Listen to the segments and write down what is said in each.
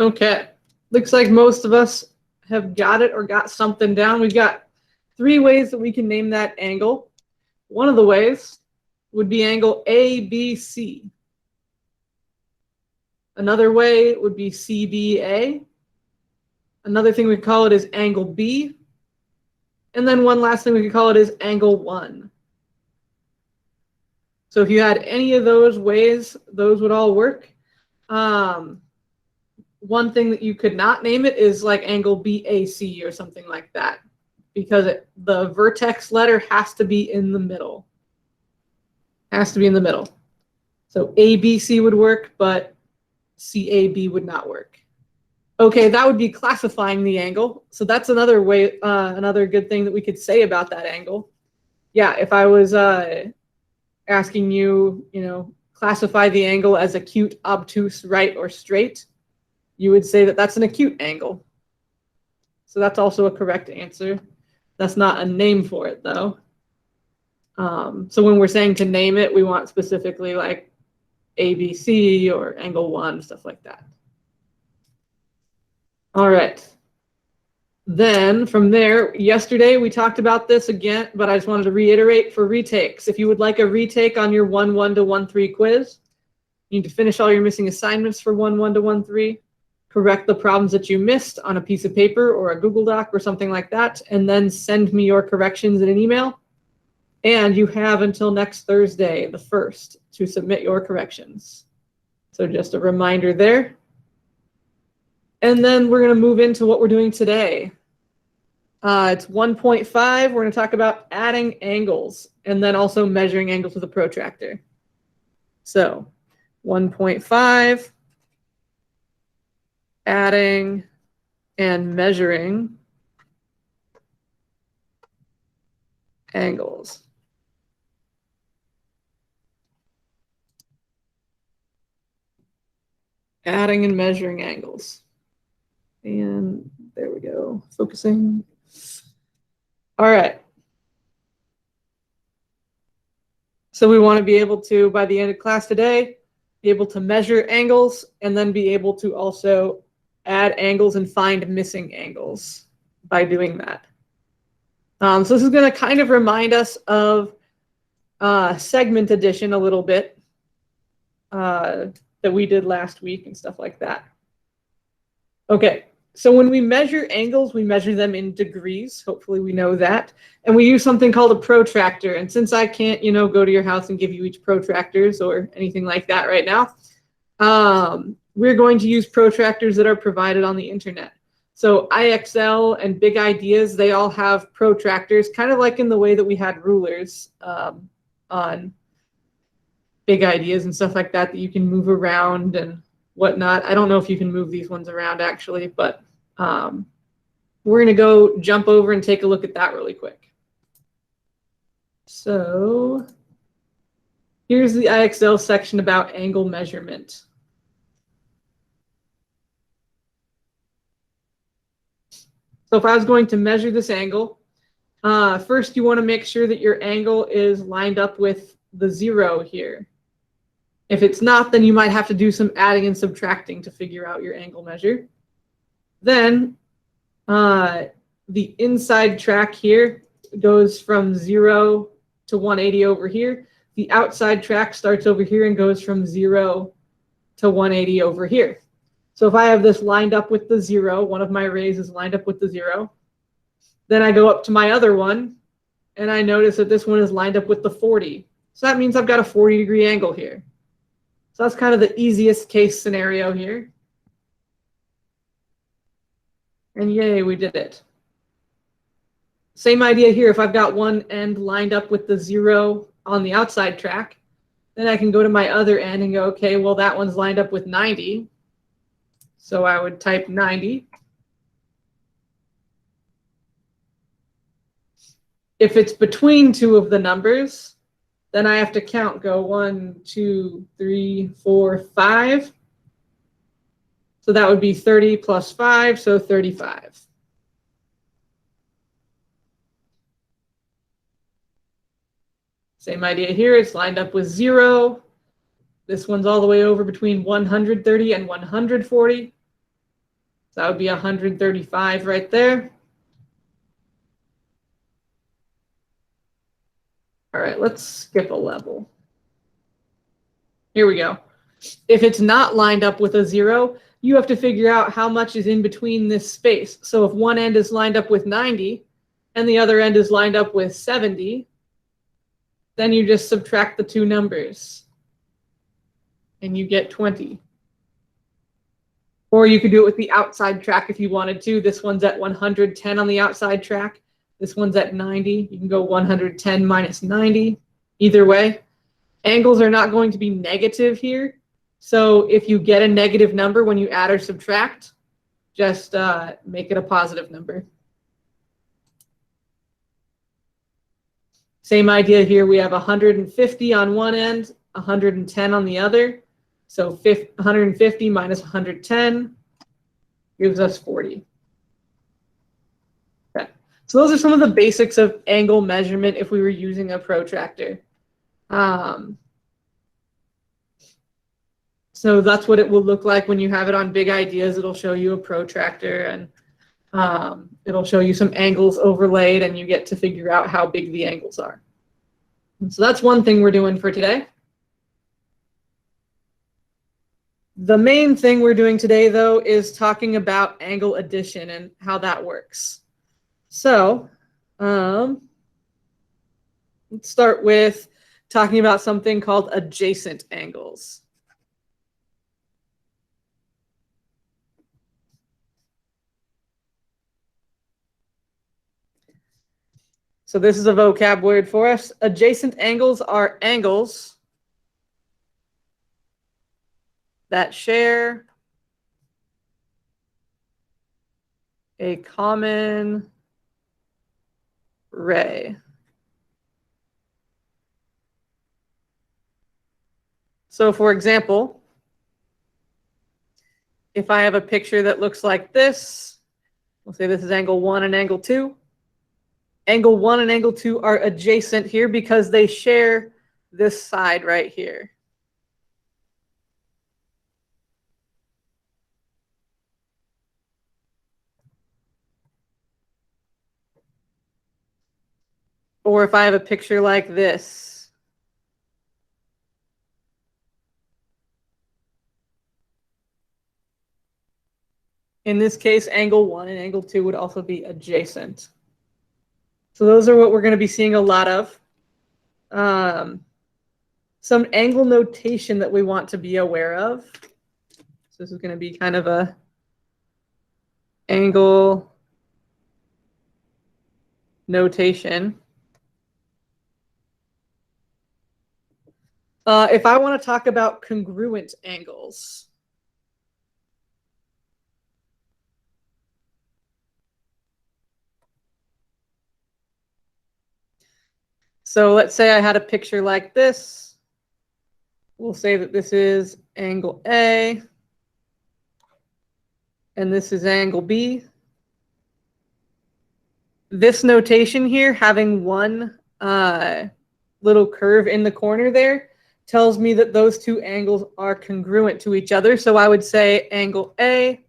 Okay, looks like most of us have got it or got something down. We've got 3 ways that we can name that angle. One of the ways would be angle ABC. Another way would be CBA. Another thing we could call it is angle B. And then one last thing we could call it is angle 1. So if you had any of those ways, those would all work. One thing that you could not name it is like angle BAC or something like that, because the vertex letter has to be in the middle. Has to be in the middle. So ABC would work, but CAB would not work. Okay, that would be classifying the angle. So that's another way, another good thing that we could say about that angle. Yeah, if I was asking you, classify the angle as acute, obtuse, right, or straight, you would say that that's an acute angle. So that's also a correct answer. That's not a name for it, though. So when we're saying to name it, we want specifically like ABC or angle 1, stuff like that. All right. Then from there, yesterday we talked about this again, but I just wanted to reiterate for retakes. If you would like a retake on your 1-1 to 1-3 quiz, you need to finish all your missing assignments for 1-1 to 1-3, correct the problems that you missed on a piece of paper or a Google Doc or something like that, and then send me your corrections in an email. And you have until next Thursday, the 1st, to submit your corrections. So just a reminder there. And then we're going to move into what we're doing today. It's 1.5. We're going to talk about adding angles and then also measuring angles with a protractor. So 1.5, adding and measuring angles. Adding and measuring angles. And there we go, focusing. All right. So we want to be able to, by the end of class today, be able to measure angles and then be able to also add angles and find missing angles by doing that. So this is going to kind of remind us of segment addition a little bit that we did last week and stuff like that. Okay, so when we measure angles, we measure them in degrees. Hopefully we know that. And we use something called a protractor. And since I can't, go to your house and give you each protractors or anything like that right now, we're going to use protractors that are provided on the internet. So IXL and Big Ideas, they all have protractors, kind of like in the way that we had rulers on Big Ideas and stuff like that you can move around and whatnot. I don't know if you can move these ones around actually, but we're going to go jump over and take a look at that really quick. So here's the IXL section about angle measurement. So if I was going to measure this angle, first you want to make sure that your angle is lined up with the 0 here. If it's not, then you might have to do some adding and subtracting to figure out your angle measure. Then the inside track here goes from 0 to 180 over here. The outside track starts over here and goes from 0 to 180 over here. So if I have this lined up with the 0, one of my rays is lined up with the 0, then I go up to my other one, and I notice that this one is lined up with the 40. So that means I've got a 40-degree angle here. So that's kind of the easiest case scenario here. And yay, we did it. Same idea here. If I've got one end lined up with the 0 on the outside track, then I can go to my other end and go, okay, well, that one's lined up with 90. So I would type 90. If it's between two of the numbers, then I have to count, go 1, 2, 3, 4, 5. So that would be 30 plus 5, so 35. Same idea here, it's lined up with 0. This one's all the way over between 130 and 140. So that would be 135 right there. All right, let's skip a level. Here we go. If it's not lined up with a 0, you have to figure out how much is in between this space. So if one end is lined up with 90 and the other end is lined up with 70, then you just subtract the two numbers and you get 20. Or you could do it with the outside track if you wanted to. This one's at 110 on the outside track. This one's at 90. You can go 110 minus 90. Either way, angles are not going to be negative here. So if you get a negative number when you add or subtract, just make it a positive number. Same idea here. We have 150 on one end, 110 on the other. So 150 minus 110 gives us 40. Okay. So those are some of the basics of angle measurement if we were using a protractor. So that's what it will look like when you have it on Big Ideas. It'll show you a protractor and it'll show you some angles overlaid and you get to figure out how big the angles are. And so that's one thing we're doing for today. The main thing we're doing today, though, is talking about angle addition and how that works. So let's start with talking about something called adjacent angles. So this is a vocab word for us. Adjacent angles are angles that share a common ray. So for example, if I have a picture that looks like this, we'll say this is angle 1 and angle 2. Angle 1 and angle 2 are adjacent here because they share this side right here. Or if I have a picture like this. In this case, angle 1 and angle 2 would also be adjacent. So those are what we're going to be seeing a lot of. Some angle notation that we want to be aware of. So this is going to be kind of a angle notation. If I want to talk about congruent angles. So let's say I had a picture like this. We'll say that this is angle A, and this is angle B. This notation here, having one little curve in the corner there, tells me that those two angles are congruent to each other. So I would say angle A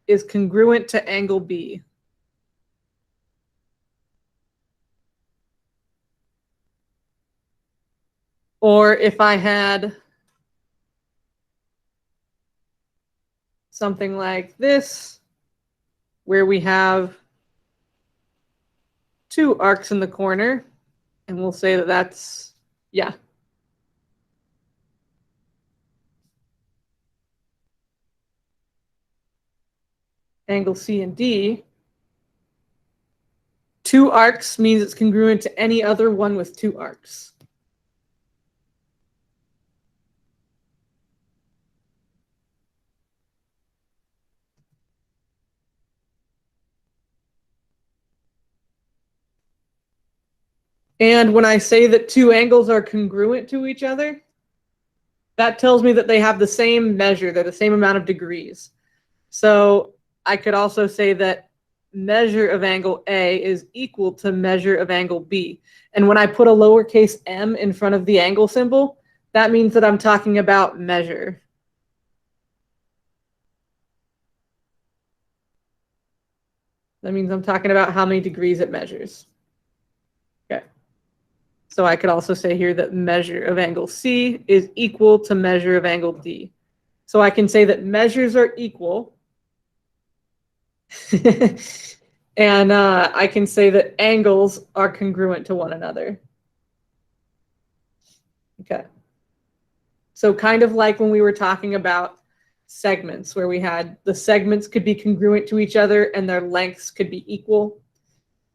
is congruent to angle B. Or if I had something like this, where we have two arcs in the corner, and we'll say that that's, yeah. Angle C and D. Two arcs means it's congruent to any other one with two arcs. And when I say that two angles are congruent to each other, that tells me that they have the same measure, they're the same amount of degrees. So I could also say that measure of angle A is equal to measure of angle B. And when I put a lowercase m in front of the angle symbol, that means that I'm talking about measure. That means I'm talking about how many degrees it measures. Okay. So I could also say here that measure of angle C is equal to measure of angle D. So I can say that measures are equal. And I can say that angles are congruent to one another. Okay. So kind of like when we were talking about segments, where we had the segments could be congruent to each other and their lengths could be equal.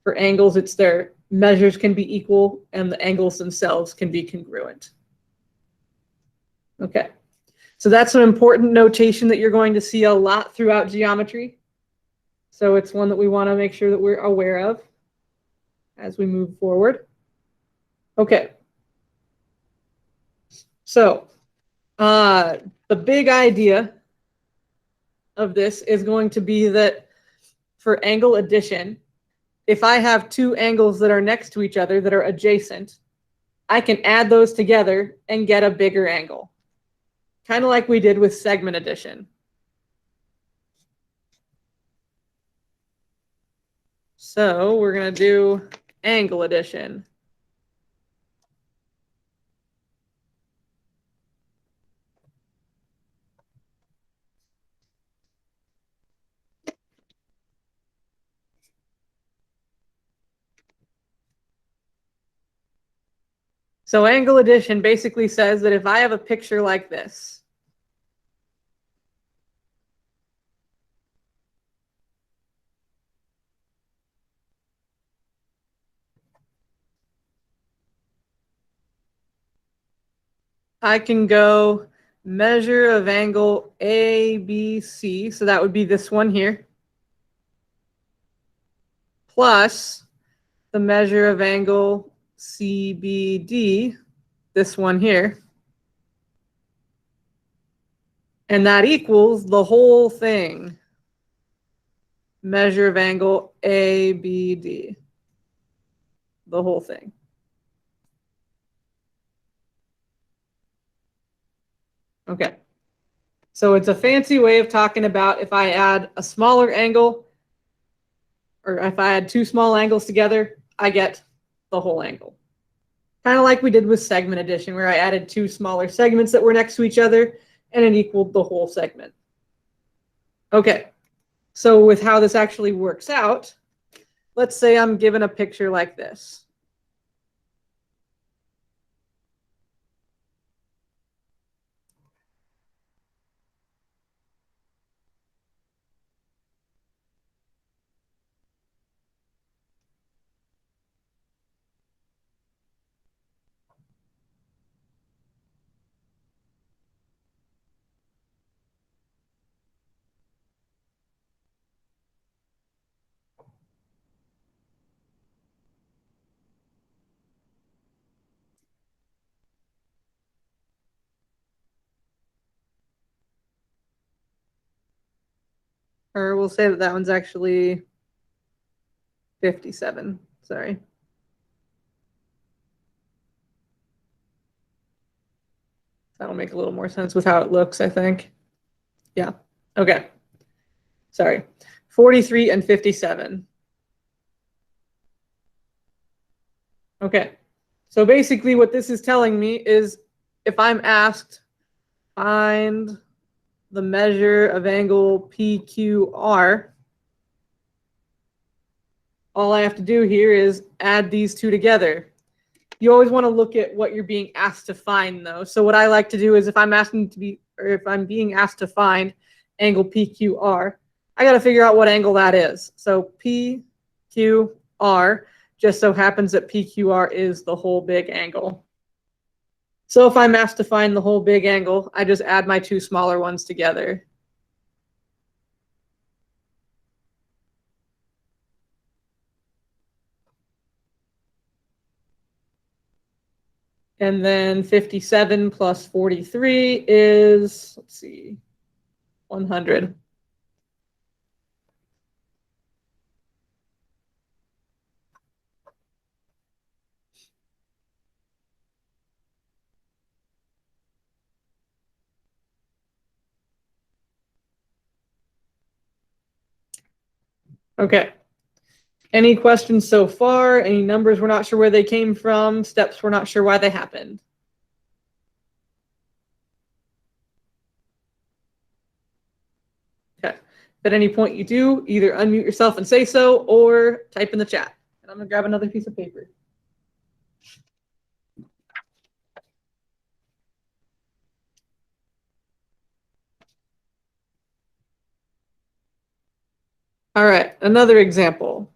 For angles, it's their measures can be equal and the angles themselves can be congruent. Okay. So that's an important notation that you're going to see a lot throughout geometry. So it's one that we want to make sure that we're aware of as we move forward. Okay. So the big idea of this is going to be that for angle addition, if I have two angles that are next to each other that are adjacent, I can add those together and get a bigger angle. Kind of like we did with segment addition. So we're going to do angle addition. So angle addition basically says that if I have a picture like this, I can go measure of angle ABC, so that would be this one here, plus the measure of angle CBD, this one here. And that equals the whole thing. Measure of angle ABD. The whole thing. Okay. So it's a fancy way of talking about if I add a smaller angle, or if I add two small angles together, I get the whole angle. Kind of like we did with segment addition, where I added two smaller segments that were next to each other, and it equaled the whole segment. Okay. So with how this actually works out, let's say I'm given a picture like this. Or we'll say that that one's actually 57. Sorry. That'll make a little more sense with how it looks, I think. Yeah. Okay. Sorry. 43 and 57. Okay. So basically what this is telling me is if I'm asked, find the measure of angle PQR, all I have to do here is add these two together. You always want to look at what you're being asked to find, though. So what I like to do is if I'm asking to be, or if I'm being asked to find angle PQR, I got to figure out what angle that is. So PQR just so happens that PQR is the whole big angle. So if I'm asked to find the whole big angle, I just add my two smaller ones together. And then 57 plus 43 is, let's see, 100. Okay. Any questions so far? Any numbers we're not sure where they came from? Steps we're not sure why they happened? Okay. If at any point you do, either unmute yourself and say so or type in the chat. And I'm going to grab another piece of paper. All right, another example.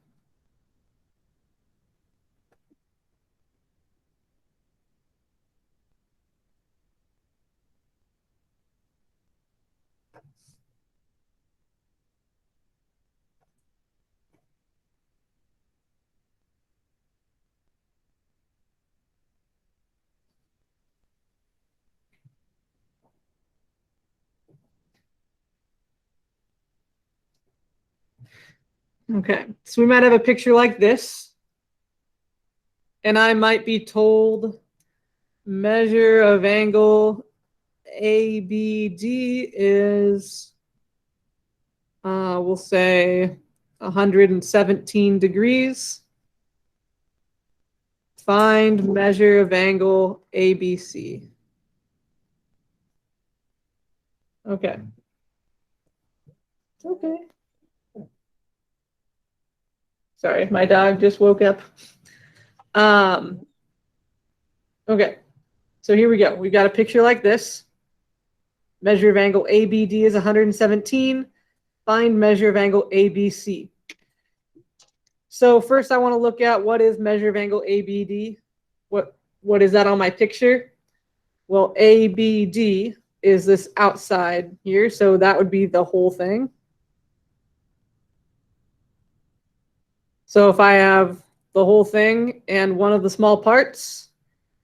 Okay, so we might have a picture like this. And I might be told measure of angle ABD is, we'll say 117 degrees. Find measure of angle ABC. Okay. Okay. Sorry, my dog just woke up. Okay, so here we go. We've got a picture like this. Measure of angle ABD is 117. Find measure of angle ABC. So first I want to look at what is measure of angle ABD. What is that on my picture? Well, ABD is this outside here, so that would be the whole thing. So if I have the whole thing and one of the small parts,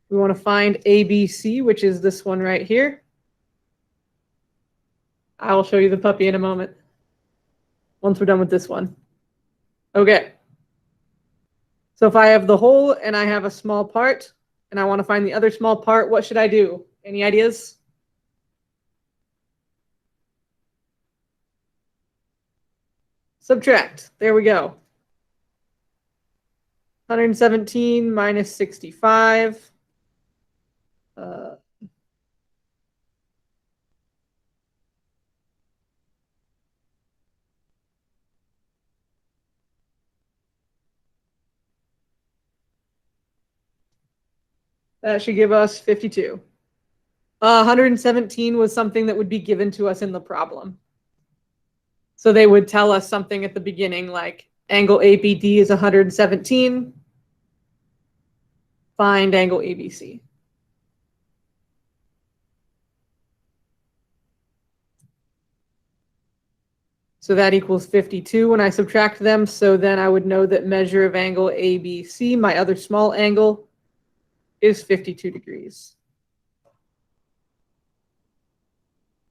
we want to find ABC, which is this one right here. I will show you the puppy in a moment, once we're done with this one. Okay. So if I have the whole and I have a small part and I want to find the other small part, what should I do? Any ideas? Subtract. There we go. 117 minus 65. That should give us 52. 117 was something that would be given to us in the problem. So they would tell us something at the beginning like angle ABD is 117. Find angle ABC. So that equals 52 when I subtract them. So then I would know that measure of angle ABC, my other small angle, is 52 degrees.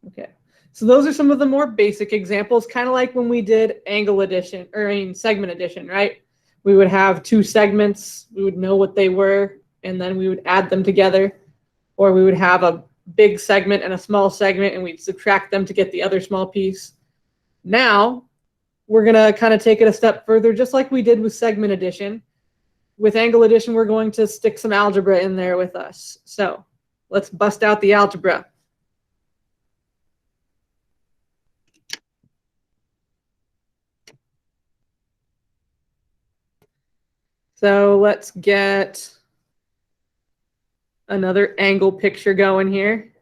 Okay, so those are some of the more basic examples, kind of like when we did angle addition, or segment addition, right? We would have two segments, we would know what they were, and then we would add them together. Or we would have a big segment and a small segment, and we'd subtract them to get the other small piece. Now, we're going to kind of take it a step further, just like we did with segment addition. With angle addition, we're going to stick some algebra in there with us. So let's bust out the algebra. So let's get another angle picture going here.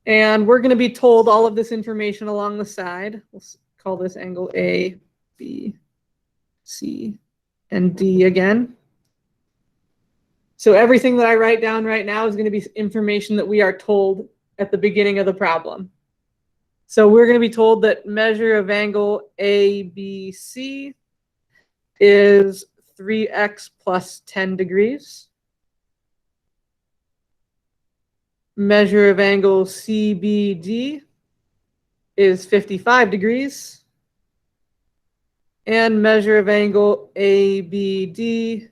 And we're going to be told all of this information along the side. We'll call this angle A, B, C, and D again. So everything that I write down right now is going to be information that we are told at the beginning of the problem. So we're going to be told that measure of angle ABC is 3x plus 10 degrees. Measure of angle CBD is 55 degrees. And measure of angle ABD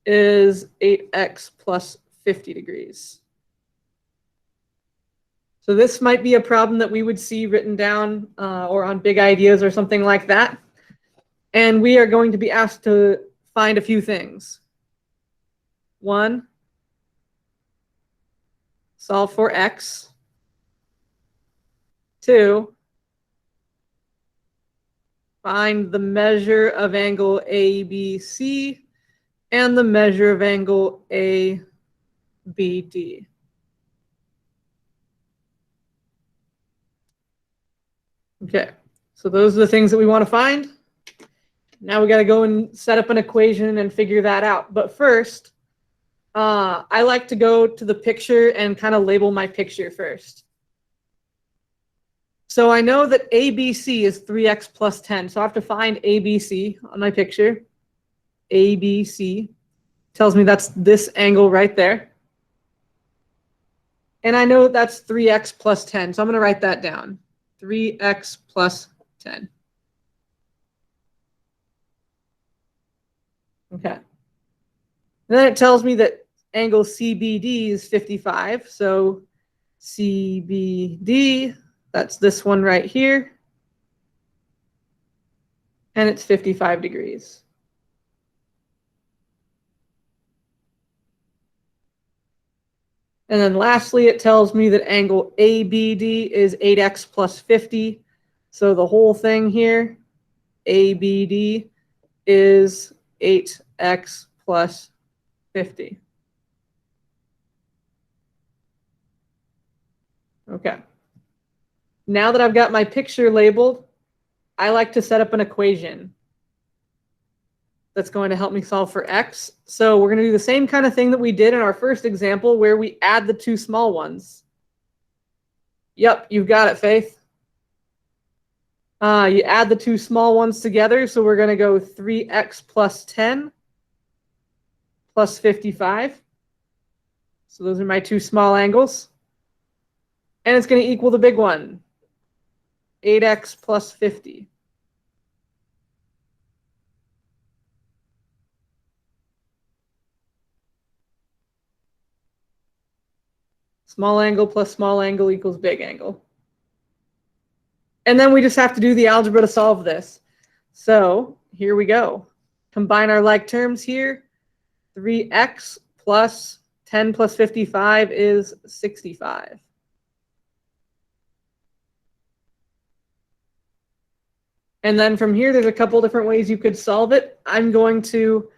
is 8x plus 50 degrees. So this might be a problem that we would see written down or on big ideas or something like that. And we are going to be asked to find a few things. 1, solve for x. 2, find the measure of angle ABC and the measure of angle ABD. Okay, so those are the things that we want to find. Now we got to go and set up an equation and figure that out. But first, I like to go to the picture and kind of label my picture first. So I know that ABC is 3x plus 10. So I have to find ABC on my picture. ABC tells me that's this angle right there. And I know that's 3x plus 10. So I'm going to write that down. 3x plus 10. Okay. And then it tells me that angle CBD is 55. So CBD, that's this one right here. And it's 55 degrees. And then lastly, it tells me that angle ABD is 8x plus 50. So the whole thing here, ABD, is 8x plus 50. Okay. Now that I've got my picture labeled, I like to set up an equation that's going to help me solve for x. So we're going to do the same kind of thing that we did in our first example where we add the two small ones. Yep, you've got it, Faith. You add the two small ones together, so we're going to go 3x plus 10 plus 55. So those are my two small angles. And it's going to equal the big one, 8x plus 50. Small angle plus small angle equals big angle. And then we just have to do the algebra to solve this. So here we go. Combine our like terms here. 3x plus 10 plus 55 is 65. And then from here, there's a couple different ways you could solve it. I'm going to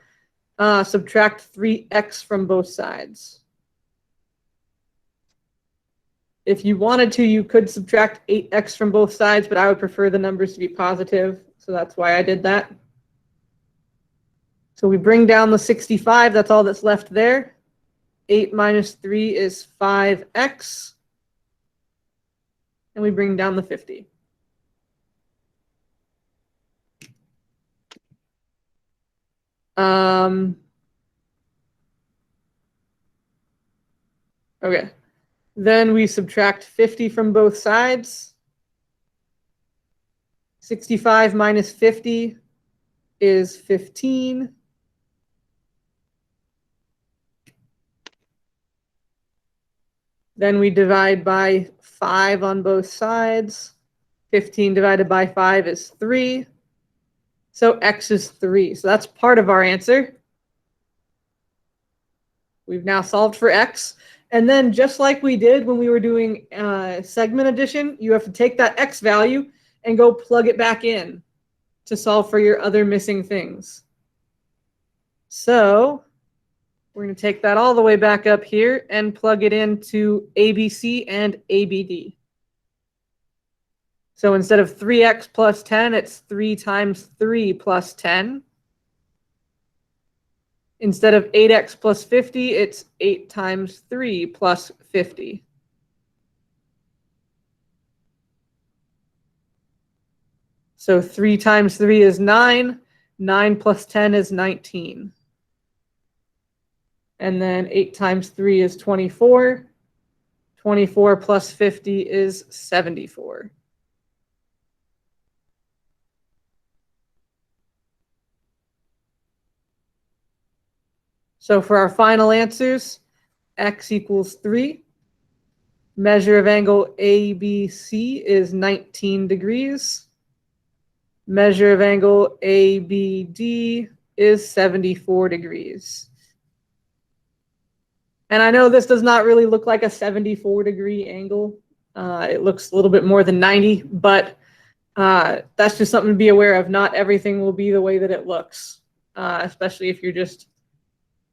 subtract 3x from both sides. If you wanted to, you could subtract 8x from both sides, but I would prefer the numbers to be positive, so that's why I did that. So we bring down the 65, that's all that's left there. 8 minus 3 is 5x. And we bring down the 50. Okay. Then we subtract 50 from both sides. 65 minus 50 is 15. Then we divide by 5 on both sides. 15 divided by 5 is 3. So x is 3. So that's part of our answer. We've now solved for x. And then just like we did when we were doing segment addition, you have to take that x value and go plug it back in to solve for your other missing things. So we're going to take that all the way back up here and plug it into ABC and ABD. So instead of 3x plus 10, it's 3 times 3 plus 10. Instead of 8x plus 50, it's 8 times 3 plus 50. So 3 times 3 is 9. 9 plus 10 is 19. And then 8 times 3 is 24. 24 plus 50 is 74. So for our final answers, x equals 3, Measure of angle ABC is 19 degrees. Measure of angle ABD is 74 degrees. And I know this does not really look like a 74-degree angle. It looks a little bit more than 90, but that's just something to be aware of. Not everything will be the way that it looks, especially if you're just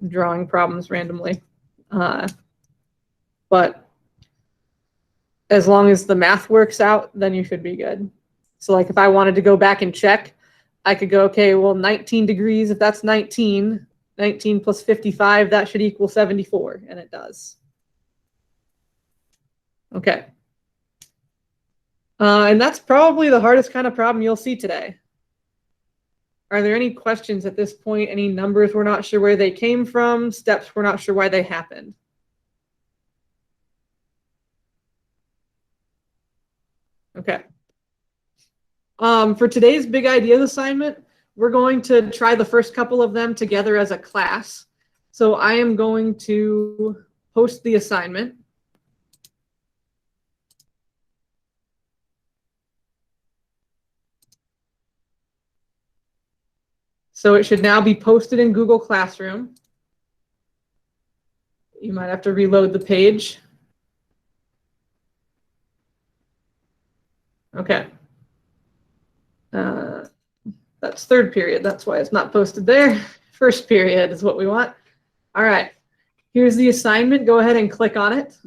drawing problems randomly. But as long as the math works out, then you should be good. So like if I wanted to go back and check, I could go, okay, well, 19 degrees, if that's 19 plus 55, that should equal 74, and it does. Okay. And that's probably the hardest kind of problem you'll see today. Are there any questions at this point? Any numbers we're not sure where they came from? Steps we're not sure why they happened? Okay. For today's big ideas assignment, we're going to try the first couple of them together as a class. So I am going to post the assignment. So it should now be posted in Google Classroom. You might have to reload the page. Okay. That's third period. That's why it's not posted there. First period is what we want. All right. Here's the assignment. Go ahead and click on it.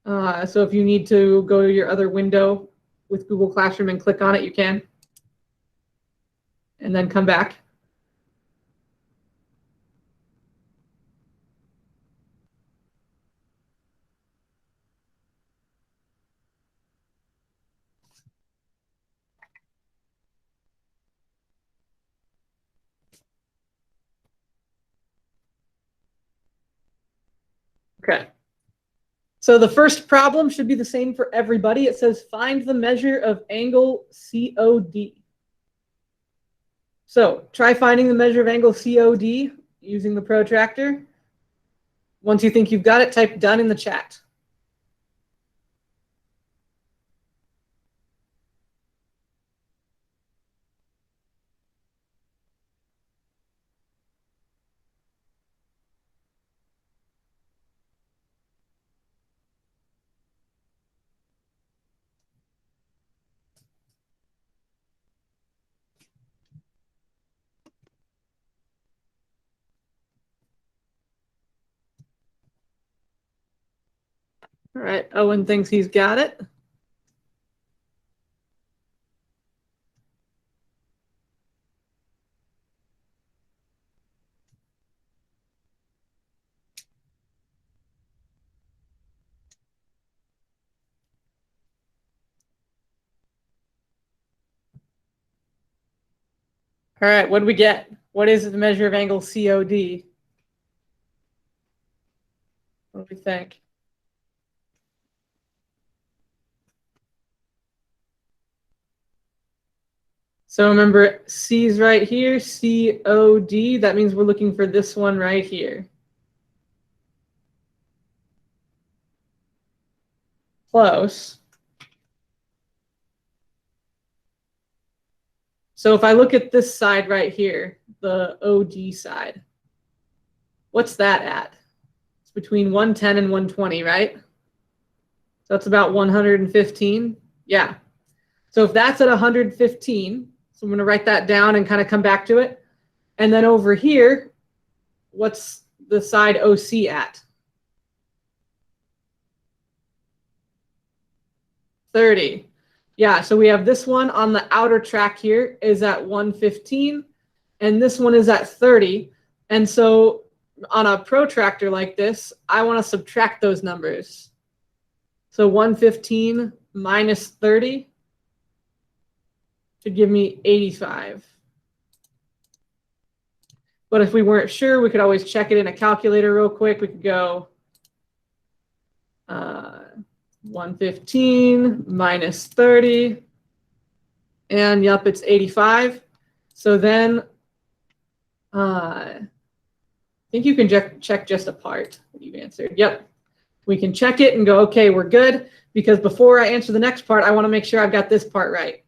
So if you need to go to your other window with Google Classroom and click on it, you can. And then come back. Okay. So the first problem should be the same for everybody. It says find the measure of angle COD. So try finding the measure of angle COD using the protractor. Once you think you've got it, type done in the chat. All right, Owen thinks he's got it. All right, what do we get? What is the measure of angle COD? What do we think? So remember, C's right here, COD. That means we're looking for this one right here. Close. So if I look at this side right here, the OD side, what's that at? It's between 110 and 120, right? So that's about 115. Yeah. So if that's at 115, so I'm going to write that down and kind of come back to it. And then over here, what's the side OC at? 30. Yeah, so we have this one on the outer track here is at 115, and this one is at 30. And so on a protractor like this, I want to subtract those numbers. So 115 minus 30 should give me 85. But if we weren't sure, we could always check it in a calculator real quick. We could go 115 minus 30. And yep, it's 85. So then I think you can check just a part that you've answered. Yep. We can check it and go, okay, we're good. Because before I answer the next part, I want to make sure I've got this part right,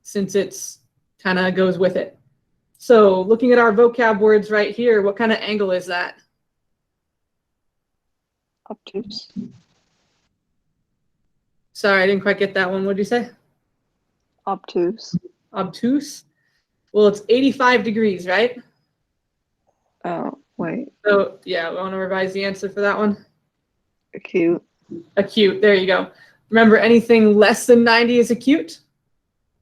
since it's kind of goes with it. So looking at our vocab words right here, what kind of angle is that? Obtuse. Sorry, I didn't quite get that one. What did you say? Obtuse. Obtuse? Well, it's 85 degrees, right? Oh, wait. So yeah, we want to revise the answer for that one. Acute. Acute, there you go. Remember, anything less than 90 is acute.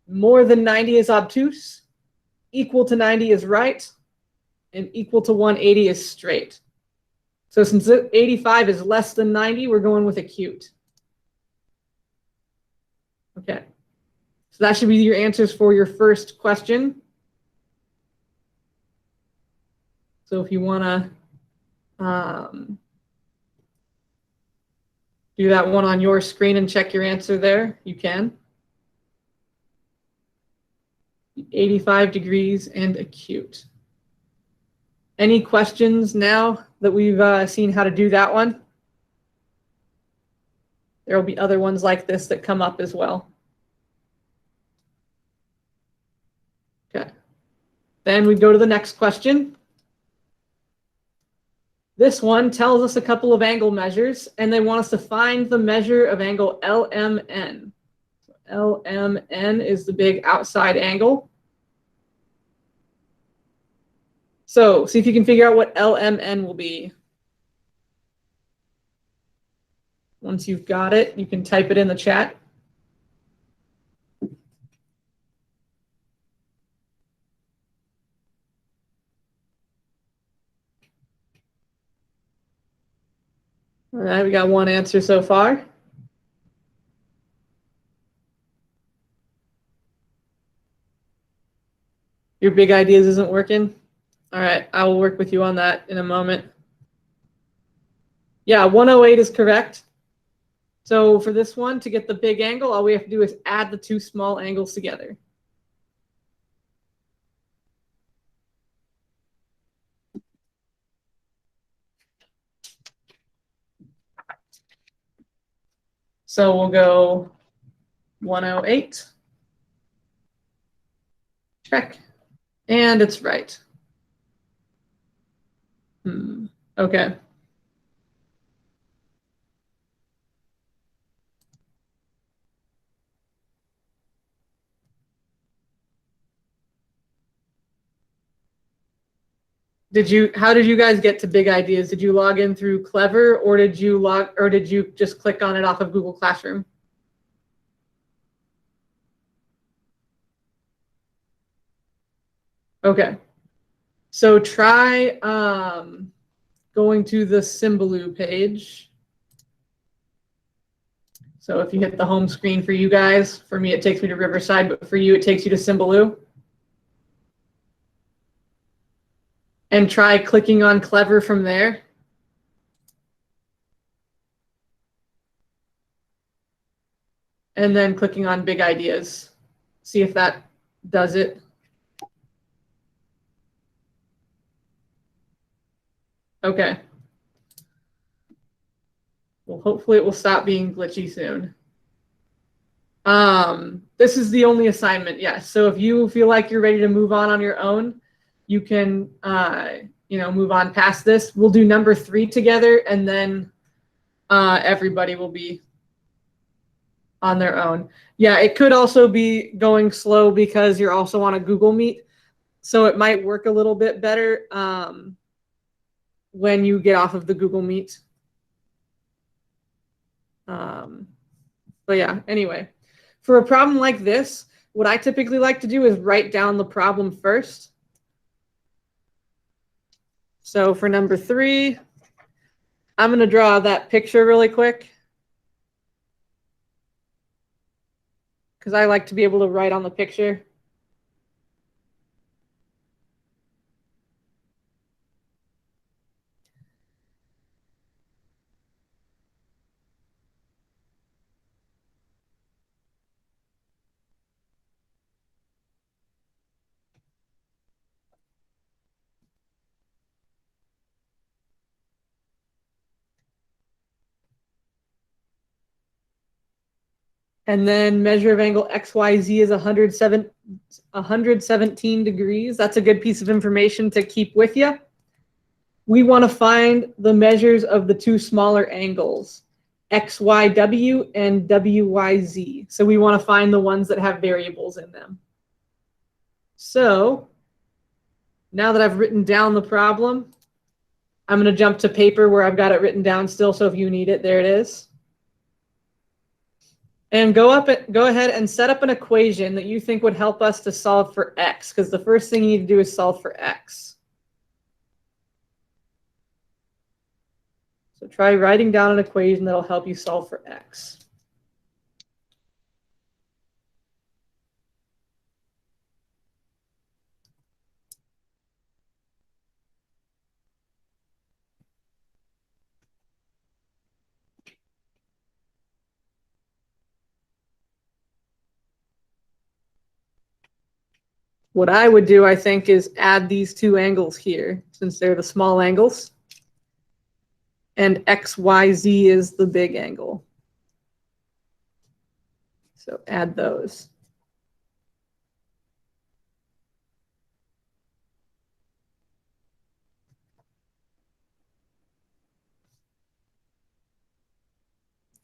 More than 90 is obtuse. Equal to 90 is right. And equal to 180 is straight. So since 85 is less than 90, we're going with acute. Okay. So that should be your answers for your first question. So if you want to do that one on your screen and check your answer there, you can. 85 degrees and acute. Any questions now that we've seen how to do that one? There will be other ones like this that come up as well. Okay. Then we go to the next question. This one tells us a couple of angle measures, and they want us to find the measure of angle LMN. LMN is the big outside angle. So see if you can figure out what LMN will be. Once you've got it, you can type it in the chat. All right, we got one answer so far. Your big ideas isn't working? All right, I will work with you on that in a moment. Yeah, 108 is correct. So for this one, to get the big angle, all we have to do is add the two small angles together. So we'll go 108. Check. And it's right. Okay. How did you guys get to big ideas? Did you log in through Clever, or did you just click on it off of Google Classroom? Okay. So try going to the Symbaloo page. So if you hit the home screen for you guys, for me it takes me to Riverside, but for you it takes you to Symbaloo. And try clicking on Clever from there. And then clicking on Big Ideas. See if that does it. Okay. Well, hopefully it will stop being glitchy soon. This is the only assignment, yes. So if you feel like you're ready to move on your own, you can, move on past this. We'll do number 3 together, and then everybody will be on their own. Yeah, it could also be going slow because you're also on a Google Meet, so it might work a little bit better when you get off of the Google Meet. But yeah, anyway, for a problem like this, what I typically like to do is write down the problem first. So for number 3, I'm going to draw that picture really quick, because I like to be able to write on the picture. And then measure of angle XYZ is 117 degrees. That's a good piece of information to keep with you. We want to find the measures of the two smaller angles, XYW and WYZ. So we want to find the ones that have variables in them. So now that I've written down the problem, I'm going to jump to paper where I've got it written down still. So if you need it, there it is. And go ahead and set up an equation that you think would help us to solve for x, because the first thing you need to do is solve for x. So try writing down an equation that'll help you solve for x. What I would do, I think, is add these two angles here, since they're the small angles. And XYZ is the big angle. So add those.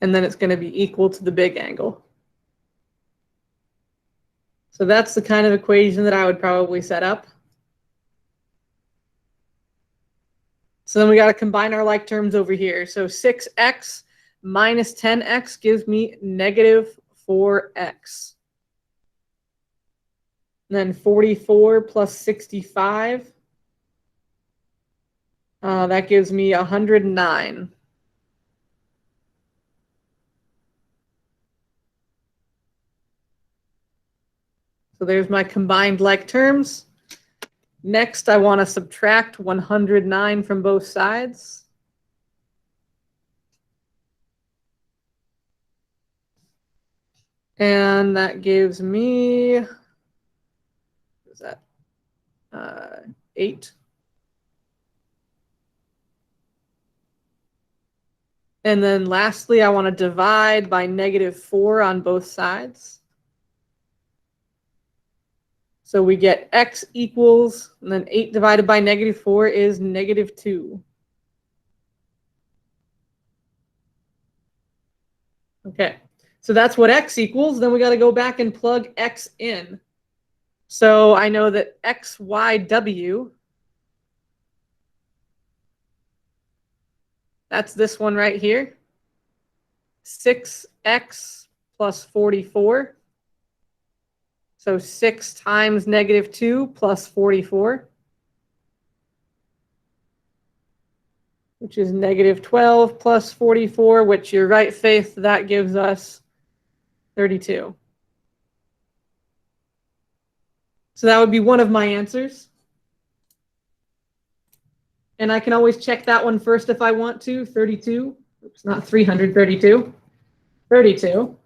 And then it's going to be equal to the big angle. So that's the kind of equation that I would probably set up. So then we got to combine our like terms over here. So 6x minus 10x gives me negative 4x. And then 44 plus 65, that gives me 109. So there's my combined like terms. Next, I want to subtract 109 from both sides. And that gives me, what is that? 8. And then lastly, I want to divide by negative 4 on both sides. So we get x equals, and then 8 divided by negative 4 is negative 2. Okay, so that's what x equals. Then we got to go back and plug x in. So I know that XYW, that's this one right here, 6x plus 44. So 6 times negative 2 plus 44, which is negative 12 plus 44, which you're right, Faith, that gives us 32. So that would be one of my answers. And I can always check that one first if I want to. 32. Oops, not 332. 32.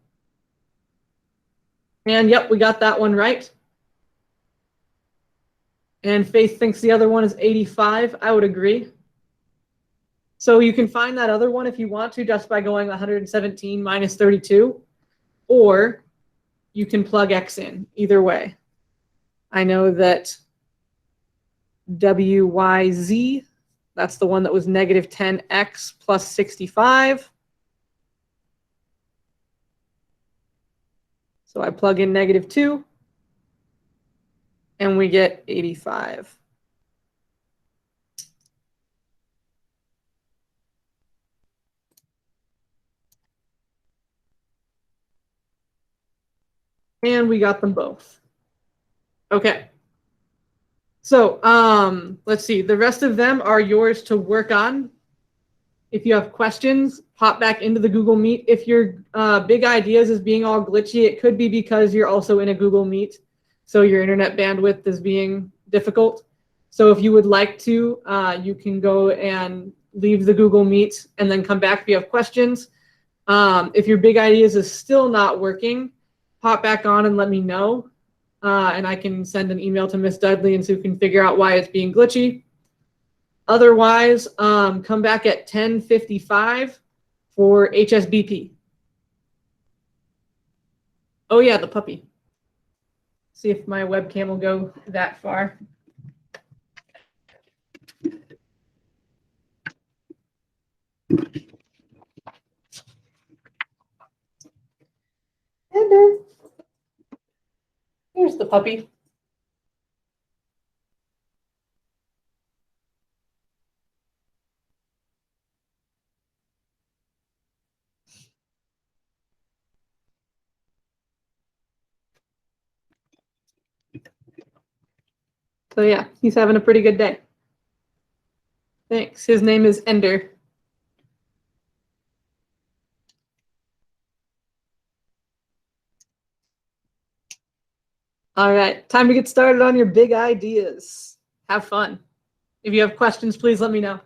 And yep, we got that one right. And Faith thinks the other one is 85. I would agree. So you can find that other one if you want to just by going 117 minus 32. Or you can plug x in. Either way. I know that WYZ, that's the one that was negative 10x plus 65. So I plug in negative 2, and we get 85. And we got them both. Okay. So let's see. The rest of them are yours to work on. If you have questions, pop back into the Google Meet. If your big ideas is being all glitchy, it could be because you're also in a Google Meet. So your internet bandwidth is being difficult. So if you would like to, you can go and leave the Google Meet and then come back if you have questions. If your big ideas is still not working, pop back on and let me know. And I can send an email to Miss Dudley and so we can figure out why it's being glitchy. Otherwise, come back at 10:55 for HSBP. Oh yeah, the puppy. See if my webcam will go that far. And here's the puppy. So yeah, he's having a pretty good day. Thanks. His name is Ender. All right, time to get started on your big ideas. Have fun. If you have questions, please let me know.